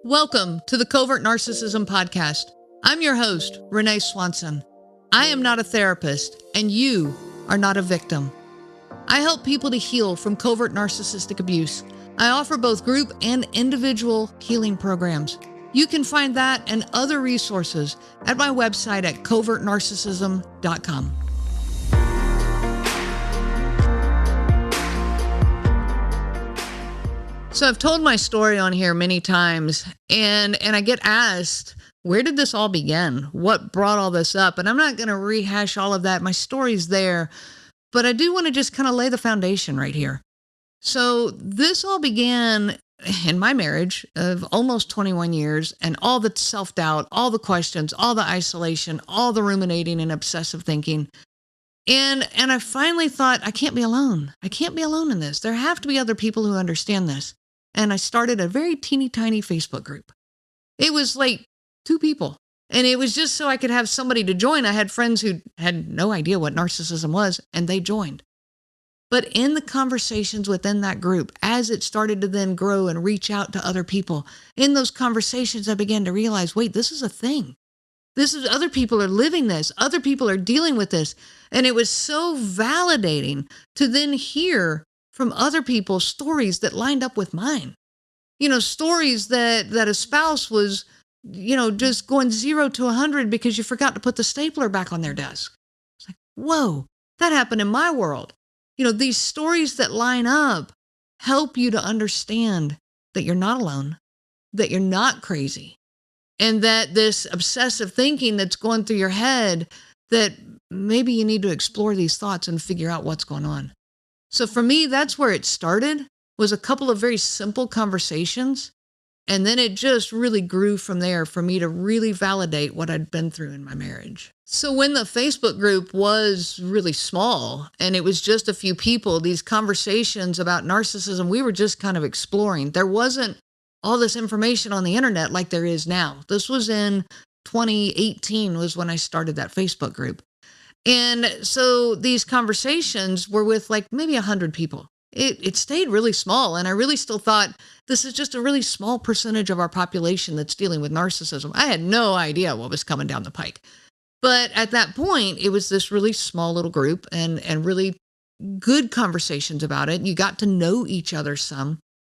Welcome to the Covert Narcissism podcast. I'm your host, Renee Swanson. I am not a therapist, and you are not a victim. I help people to heal from covert narcissistic abuse. I offer both group and individual healing programs. You can find that and other resources at my website at covertnarcissism.com. So I've told my story on here many times, and I get asked, where did this all begin? What brought all this up? And I'm not going to rehash all of that. My story's there, but I do want to just kind of lay the foundation right here. So this all began in my marriage of almost 21 years, and all the self-doubt, all the questions, all the isolation, all the ruminating and obsessive thinking. And I finally thought, I can't be alone. I can't be alone in this. There have to be other people who understand this. And I started a very teeny tiny Facebook group. It was like 2 people. And it was just so I could have somebody to join. I had friends who had no idea what narcissism was, and they joined. But in the conversations within that group, as it started to then grow and reach out to other people, in those conversations, I began to realize, wait, this is a thing. Other people are living this. Other people are dealing with this. And it was so validating to then hear from other people's stories that lined up with mine. Stories that a spouse was, just going 0 to 100 because you forgot to put the stapler back on their desk. It's like, whoa, that happened in my world. These stories that line up help you to understand that you're not alone, that you're not crazy, and that this obsessive thinking that's going through your head, that maybe you need to explore these thoughts and figure out what's going on. So for me, that's where it started, was a couple of very simple conversations. And then it just really grew from there for me to really validate what I'd been through in my marriage. So when the Facebook group was really small and it was just a few people, these conversations about narcissism, we were just kind of exploring. There wasn't all this information on the internet like there is now. This was in 2018 was when I started that Facebook group. And so these conversations were with like maybe 100 people. It stayed really small. And I really still thought this is just a really small percentage of our population that's dealing with narcissism. I had no idea what was coming down the pike. But at that point, it was this really small little group and really good conversations about it. You got to know each other some.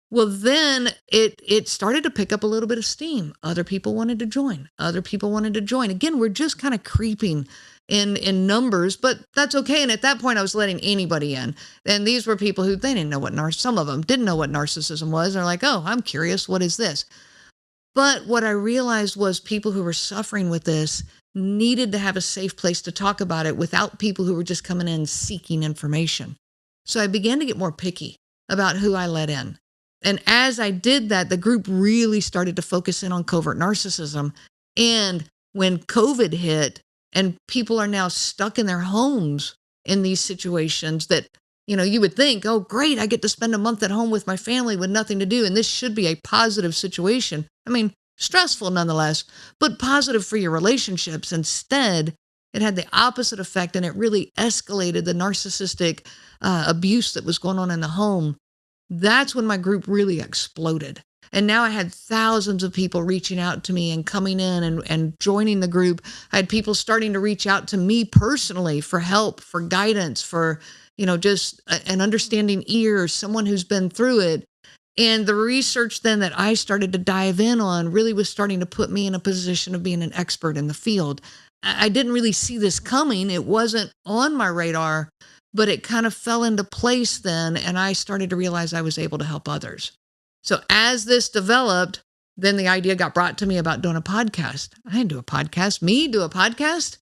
Well, then it started to pick up a little bit of steam. Other people wanted to join. Again, we're just kind of creeping in numbers, but that's okay. And at that point, I was letting anybody in. And these were people who, they didn't know what some of them didn't know what narcissism was. They're like, oh, I'm curious. What is this? But what I realized was people who were suffering with this needed to have a safe place to talk about it without people who were just coming in seeking information. So I began to get more picky about who I let in. And as I did that, the group really started to focus in on covert narcissism. And when COVID hit and people are now stuck in their homes in these situations that, you would think, oh, great, I get to spend a month at home with my family with nothing to do. And this should be a positive situation. I mean, stressful nonetheless, but positive for your relationships. Instead, it had the opposite effect, and it really escalated the narcissistic abuse that was going on in the home. That's when my group really exploded. And now I had thousands of people reaching out to me and coming in and joining the group. I had people starting to reach out to me personally for help, for guidance, for, just an understanding ear, someone who's been through it. And the research then that I started to dive in on really was starting to put me in a position of being an expert in the field. I didn't really see this coming. It wasn't on my radar, but it kind of fell into place then, and I started to realize I was able to help others. So as this developed, then the idea got brought to me about doing a podcast. I didn't do a podcast. Me do a podcast?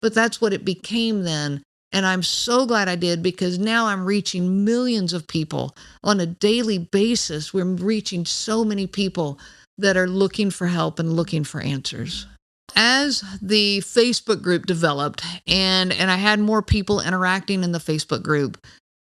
But that's what it became then. And I'm so glad I did, because now I'm reaching millions of people on a daily basis. We're reaching so many people that are looking for help and looking for answers. As the Facebook group developed and I had more people interacting in the Facebook group,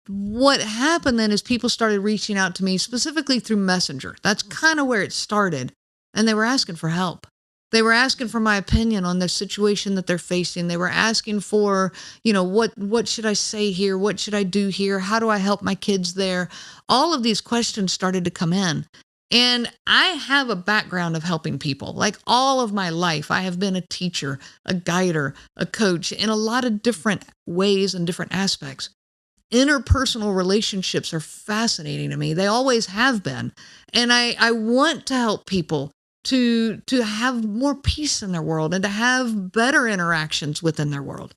what happened then is people started reaching out to me specifically through Messenger. That's kind of where it started. And they were asking for help. They were asking for my opinion on the situation that they're facing. They were asking for, what should I say here? What should I do here? How do I help my kids there? All of these questions started to come in. And I have a background of helping people. Like all of my life, I have been a teacher, a guider, a coach in a lot of different ways and different aspects. Interpersonal relationships are fascinating to me. They always have been. And I want to help people to have more peace in their world and to have better interactions within their world.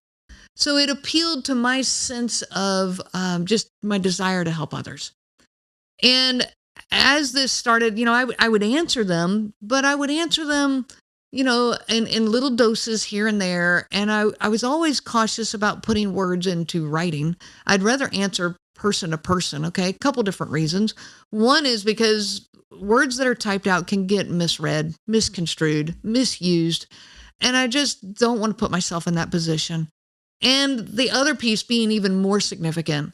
So it appealed to my sense of just my desire to help others. And as this started, I would answer them, but I would answer them, in little doses here and there. And I was always cautious about putting words into writing. I'd rather answer person to person. Okay. A couple different reasons. One is because words that are typed out can get misread, misconstrued, misused. And I just don't want to put myself in that position. And the other piece being even more significant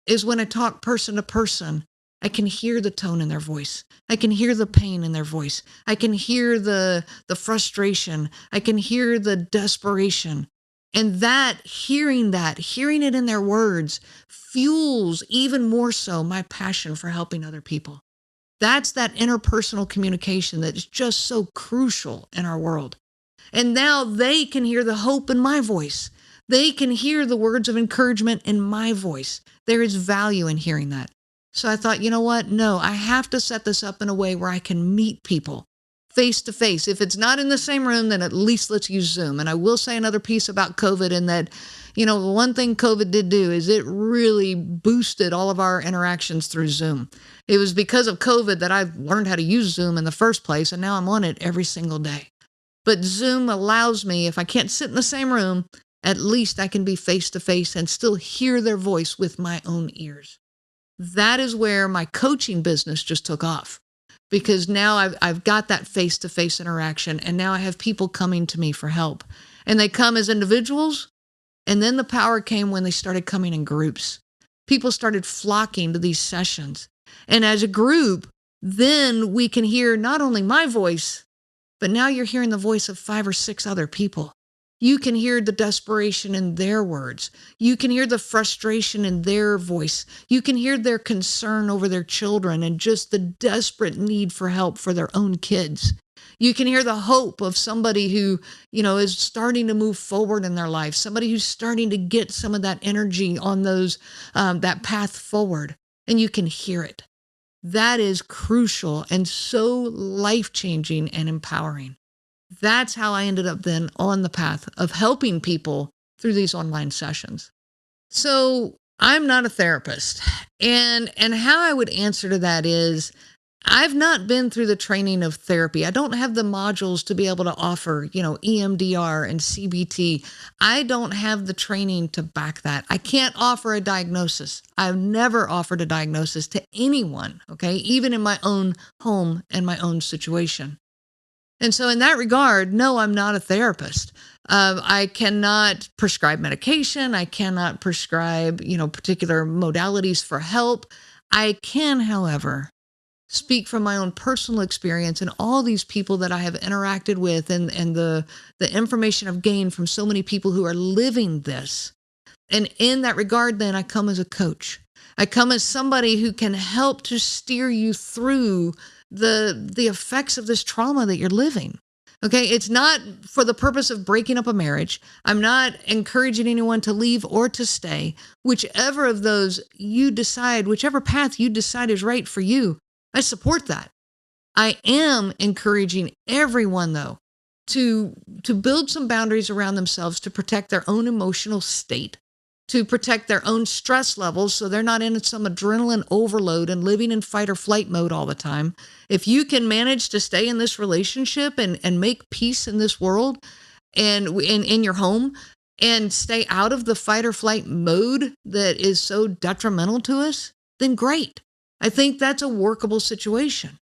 is when I talk person to person, I can hear the tone in their voice. I can hear the pain in their voice. I can hear the frustration. I can hear the desperation. And hearing it in their words fuels even more so my passion for helping other people. That's that interpersonal communication that is just so crucial in our world. And now they can hear the hope in my voice. They can hear the words of encouragement in my voice. There is value in hearing that. So I thought, you know what? No, I have to set this up in a way where I can meet people face to face. If it's not in the same room, then at least let's use Zoom. And I will say another piece about COVID in that, one thing COVID did do is it really boosted all of our interactions through Zoom. It was because of COVID that I learned how to use Zoom in the first place, and now I'm on it every single day. But Zoom allows me, if I can't sit in the same room, at least I can be face to face and still hear their voice with my own ears. That is where my coaching business just took off, because now I've got that face-to-face interaction, and now I have people coming to me for help. And they come as individuals, and then the power came when they started coming in groups. People started flocking to these sessions. And as a group, then we can hear not only my voice, but now you're hearing the voice of 5 or 6 other people. You can hear the desperation in their words. You can hear the frustration in their voice. You can hear their concern over their children and just the desperate need for help for their own kids. You can hear the hope of somebody who, is starting to move forward in their life, somebody who's starting to get some of that energy on that path forward, and you can hear it. That is crucial and so life-changing and empowering. That's how I ended up then on the path of helping people through these online sessions. So I'm not a therapist. And how I would answer to that is, I've not been through the training of therapy. I don't have the modules to be able to offer, EMDR and CBT. I don't have the training to back that. I can't offer a diagnosis. I've never offered a diagnosis to anyone, okay, even in my own home and my own situation. And so in that regard, no, I'm not a therapist. I cannot prescribe medication. I cannot prescribe, particular modalities for help. I can, however, speak from my own personal experience and all these people that I have interacted with and the information I've gained from so many people who are living this. And in that regard, then I come as a coach. I come as somebody who can help to steer you through the effects of this trauma that you're living. Okay, it's not for the purpose of breaking up a marriage. I'm not encouraging anyone to leave or to stay. Whichever of those you decide, whichever path you decide is right for you, I support that. I am encouraging everyone, though, to build some boundaries around themselves to protect their own emotional state, to protect their own stress levels so they're not in some adrenaline overload and living in fight or flight mode all the time. If you can manage to stay in this relationship and make peace in this world and in your home and stay out of the fight or flight mode that is so detrimental to us, then great. I think that's a workable situation.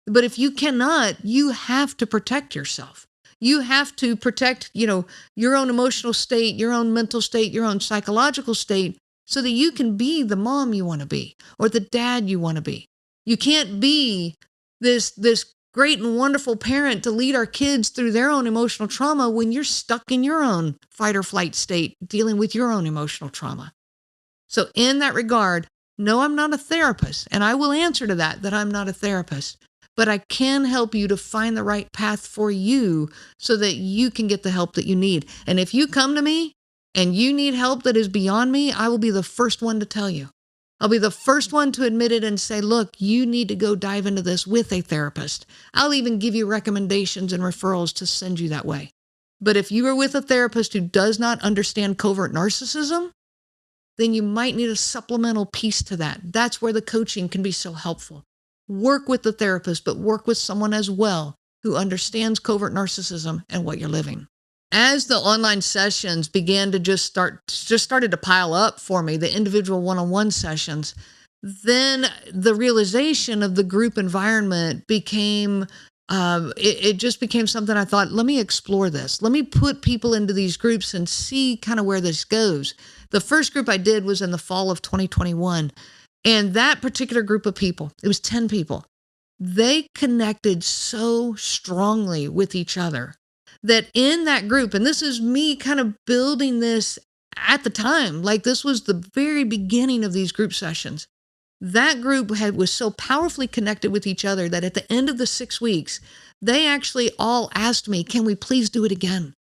But if you cannot, you have to protect yourself. You have to protect, your own emotional state, your own mental state, your own psychological state, so that you can be the mom you want to be or the dad you want to be. You can't be this great and wonderful parent to lead our kids through their own emotional trauma when you're stuck in your own fight or flight state, dealing with your own emotional trauma. So in that regard, no, I'm not a therapist, and I will answer to that I'm not a therapist. but I can help you to find the right path for you so that you can get the help that you need. And if you come to me and you need help that is beyond me, I will be the first one to tell you. I'll be the first one to admit it and say, look, you need to go dive into this with a therapist. I'll even give you recommendations and referrals to send you that way. But if you are with a therapist who does not understand covert narcissism, then you might need a supplemental piece to that. That's where the coaching can be so helpful. Work with the therapist, but work with someone as well who understands covert narcissism and what you're living. As the online sessions began to started to pile up for me, the individual one-on-one sessions, then the realization of the group environment became, it just became something I thought, let me explore this. Let me put people into these groups and see kind of where this goes. The first group I did was in the fall of 2021. And that particular group of people, it was 10 people, they connected so strongly with each other that in that group, and this is me kind of building this at the time, like this was the very beginning of these group sessions. That group was so powerfully connected with each other that at the end of the 6 weeks, they actually all asked me, can we please do it again?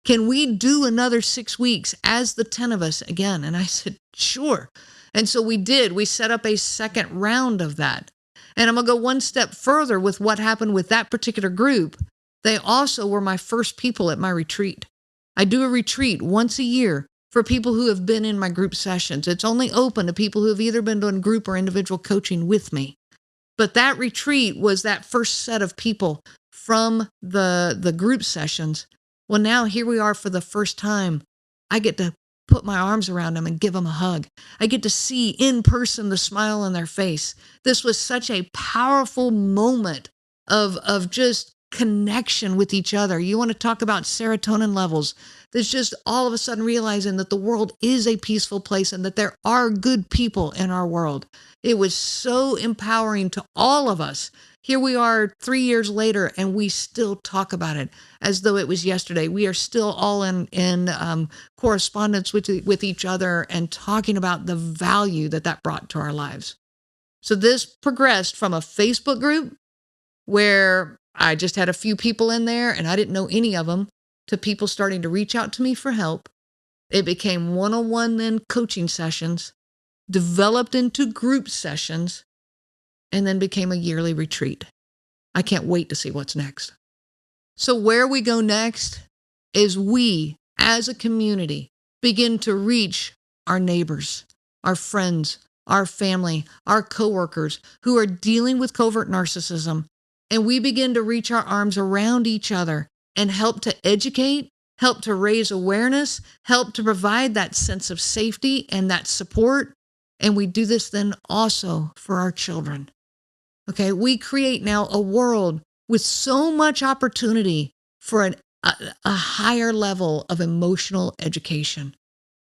Can we do another 6 weeks as the 10 of us again? And I said, sure. And so we did. We set up a second round of that. And I'm going to go one step further with what happened with that particular group. They also were my first people at my retreat. I do a retreat once a year for people who have been in my group sessions. It's only open to people who have either been doing group or individual coaching with me. But that retreat was that first set of people from the group sessions. Well, now here we are for the first time. I get to put my arms around them and give them a hug. I get to see in person the smile on their face. This was such a powerful moment of just connection with each other. You want to talk about serotonin levels. There's just all of a sudden realizing that the world is a peaceful place and that there are good people in our world. It was so empowering to all of us. Here we are 3 years later, and we still talk about it as though it was yesterday. We are still all in correspondence with each other and talking about the value that brought to our lives. So this progressed from a Facebook group where I just had a few people in there and I didn't know any of them, to people starting to reach out to me for help. It became one-on-one then coaching sessions, developed into group sessions, and then became a yearly retreat. I can't wait to see what's next. So where we go next is we, as a community, begin to reach our neighbors, our friends, our family, our coworkers who are dealing with covert narcissism, and we begin to reach our arms around each other and help to educate, help to raise awareness, help to provide that sense of safety and that support. And we do this then also for our children. Okay, we create now a world with so much opportunity for a higher level of emotional education.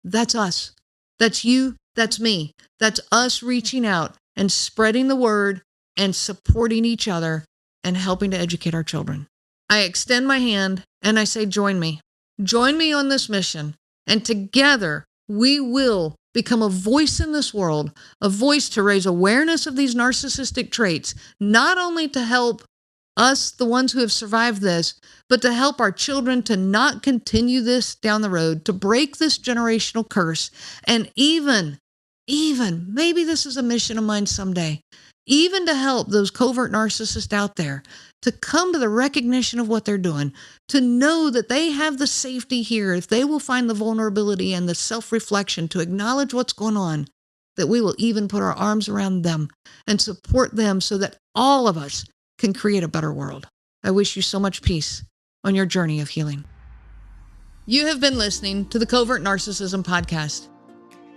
That's us. That's you. That's me. That's us reaching out and spreading the word and supporting each other and helping to educate our children. I extend my hand and I say, join me. Join me on this mission. And together we will become a voice in this world, a voice to raise awareness of these narcissistic traits, not only to help us, the ones who have survived this, but to help our children to not continue this down the road, to break this generational curse, and even, maybe this is a mission of mine someday, even to help those covert narcissists out there to come to the recognition of what they're doing, to know that they have the safety here, if they will find the vulnerability and the self-reflection to acknowledge what's going on, that we will even put our arms around them and support them so that all of us can create a better world. I wish you so much peace on your journey of healing. You have been listening to the Covert Narcissism podcast.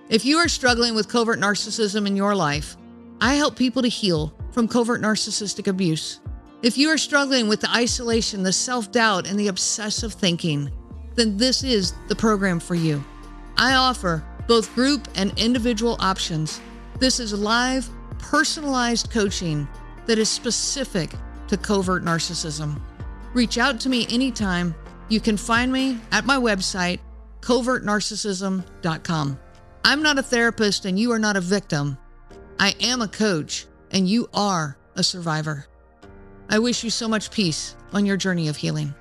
If you are struggling with covert narcissism in your life, I help people to heal from covert narcissistic abuse. If you are struggling with the isolation, the self-doubt, and the obsessive thinking, then this is the program for you. I offer both group and individual options. This is live, personalized coaching that is specific to covert narcissism. Reach out to me anytime. You can find me at my website, covertnarcissism.com. I'm not a therapist and you are not a victim. I am a coach and you are a survivor. I wish you so much peace on your journey of healing.